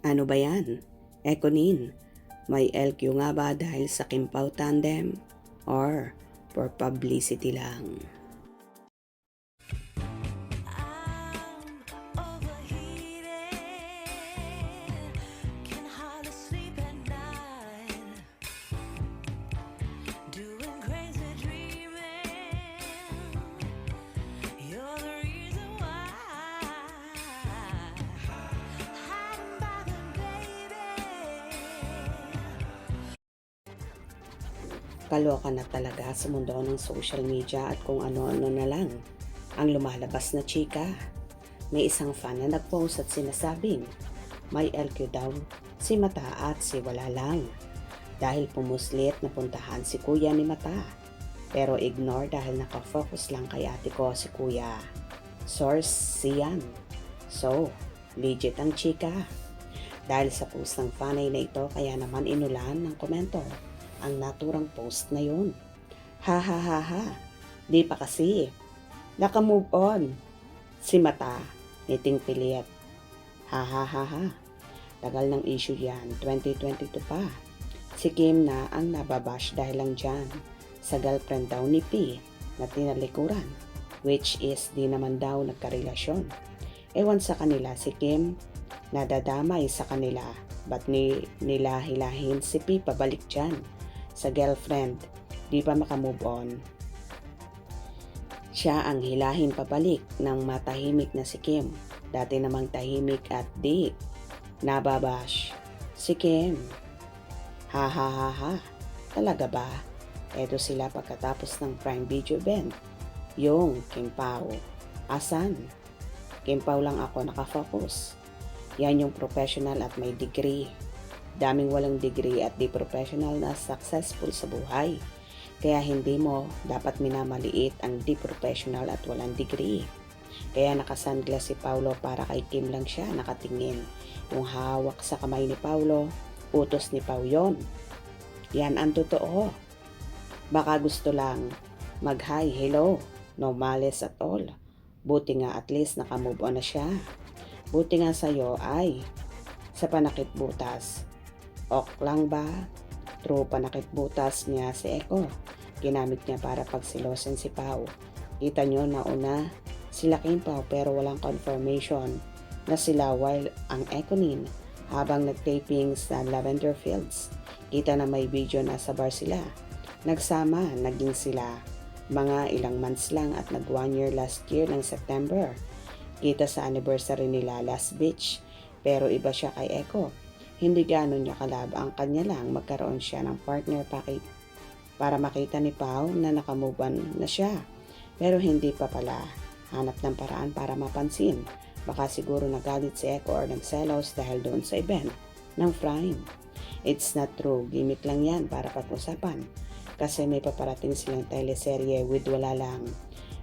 Ano ba yan? Ekonin, may LQ nga ba dahil sa Kimpaw tandem? Or for publicity lang? I'm overheated, can hardly sleep at night, doing crazy dreaming. You're the reason why. Hiding by the baby. Kaloka na talaga sa mundo ng social media at kung ano-ano na lang ang lumalabas na chika. May isang fan na nagpost at sinasabing may LQ daw si Mata at si Wala lang dahil pumuslit na puntahan si Kuya ni Mata, pero ignore dahil nakafocus lang kay ate ko si Kuya. Source siyan. So, legit ang chika. Dahil sa post ng fanay na ito, kaya naman inulan ng komento ang naturang post na yun. Ha ha ha ha, di pa kasi. Naka-move on. Si Mata, ngiting pilit. Ha ha ha ha. Tagal ng issue yan, 2022 pa. Si Kim na ang nababash dahil lang dyan sa girlfriend daw ni P na tinalikuran, which is di naman daw nagkarelasyon. Ewan sa kanila, si Kim nadadamay sa kanila, ba't nila hilahin si P pabalik dyan sa girlfriend, di pa makamove on. Siya ang hilahin pabalik ng matahimik na si Kim. Dati namang tahimik at di nababash si Kim. Ha ha ha ha. Talaga ba? Eto sila pagkatapos ng Prime Video event. Yung Kimpaw. Asan? Kimpaw lang ako nakafocus. Yan yung professional at may degree. Daming walang degree at di professional na successful sa buhay. Kaya hindi mo dapat minamaliit ang di professional at walang degree. Kaya nakasunglass si Paulo para kay Kim lang siya nakatingin. Yung hawak sa kamay ni Paulo, utos ni Pau yun. Yan ang totoo. Baka gusto lang mag-hi, hello, no malice at all. Buti nga at least nakamove on na siya. Buti nga sa'yo ay sa panakit butas. Ok lang ba? True panakit butas niya si Eko. Ginamit niya para pagsilosin si Pau. Kita nyo na una sila Kimpaw pero walang confirmation na sila while ang Ekonin habang nagtaping sa Lavender Fields. Kita na may video na sa bar sila. Nagsama, naging sila. Mga ilang months lang at nag 1 year last year ng September. Kita sa anniversary nila last beach. Pero iba siya kay Eko. Hindi gano'n niya kalab ang kanya lang magkaroon siya ng partner packet para makita ni Pau na nakamove on na siya. Pero hindi pa pala. Hanap ng paraan para mapansin. Baka siguro nagalit si Eko or nagselos dahil doon sa event ng Prime. It's not true. Gimmick lang yan para pag-usapan. Kasi may paparating silang teleserye with Wala lang.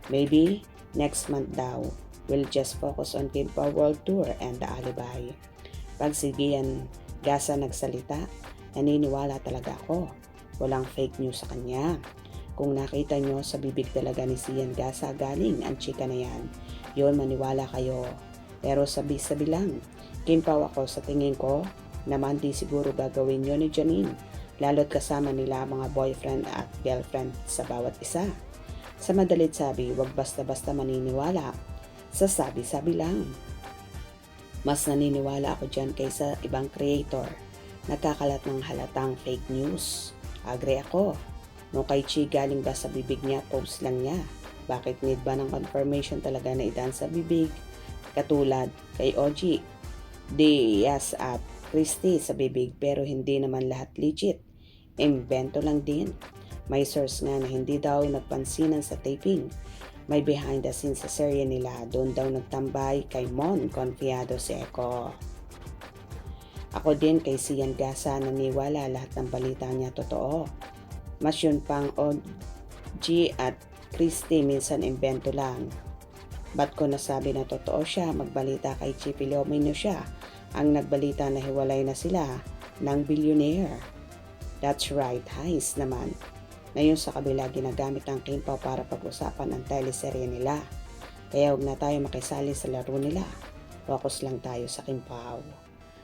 Maybe next month daw. We'll just focus on Kimpaw World Tour and the Alibi. Pag si Gian Gasa nagsalita, naniniwala talaga ako. Walang fake news sa kanya. Kung nakita nyo sa bibig talaga ni Gian Gasa galing ang chika na yan, yun maniwala kayo. Pero sabi-sabi lang, Kimpaw ako sa tingin ko, naman di siguro gagawin yun ni Janine, lalo't kasama nila mga boyfriend at girlfriend sa bawat isa. Sa madalit sabi, wag basta-basta maniniwala sa sabi-sabi lang. Mas naniniwala ako dyan kaysa ibang creator. Nagkakalat ng halatang fake news. Agree ako. Nung kay Chi galing ba sa bibig niya, post lang niya. Bakit need ba ng confirmation talaga na idan sa bibig? Katulad kay OG, Diaz at Christy sa bibig pero hindi naman lahat legit. Invento lang din. May source nga na hindi daw nagpansinan sa taping. May behind the scenes sa serye nila, doon daw nagtambay kay Mon Confiado si Eko. Ako din kay Sian Gasa naniwala lahat ng balita niya totoo. Mas yun pang OG at Christy minsan invento lang. Ba't ko nasabi na totoo siya? Magbalita kay Chippy Lomino siya ang nagbalita na hiwalay na sila ng billionaire. That's right, heist naman. Ngayon sa kabila ginagamit ang Kimpaw para pag-usapan ang teleserye nila. Kaya huwag na tayo makisali sa laro nila. Focus lang tayo sa Kimpaw.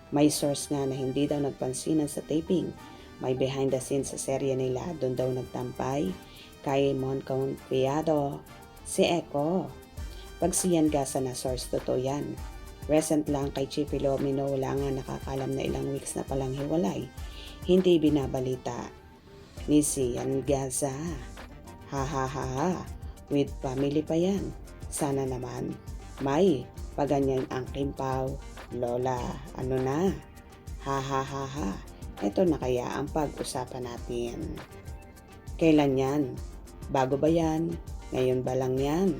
May source nga na hindi daw nagpansinan sa taping. May behind the scenes sa serye nila. Doon daw nagtampay kay Mon Confiado si Echo. Pag siyan gasa na source, totoo yan. Recent lang kay Chief Filomeno, wala nga nakakalam na ilang weeks na palang hiwalay. Hindi binabalita ni Sian Gaza. Ha ha ha ha. With family pa yan. Sana naman may paganyan ang Kimpaw. Lola, ano na? Ha ha ha ha. Ito na kaya ang pag-usapan natin. Kailan yan? Bago ba yan? Ngayon ba lang yan?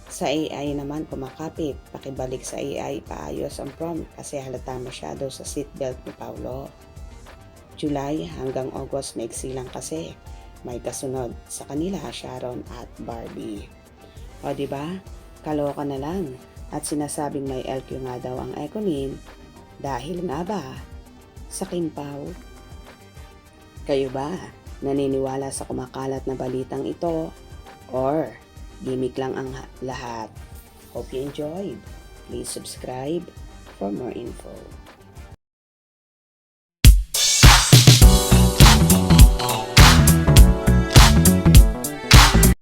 Sa AI naman kumakapit, pakibalik sa AI, paayos ang prompt kasi halata masyado sa seatbelt ni Paulo. July hanggang August maiksi lang kasi may kasunod sa kanila Sharon at Barbie. O diba? Kaloka na lang at sinasabing may LQ nga daw ang Econin dahil nga ba sa Kimpaw? Kayo ba naniniwala sa kumakalat na balitang ito or gimmick lang ang lahat? Hope you enjoyed. Please subscribe for more info.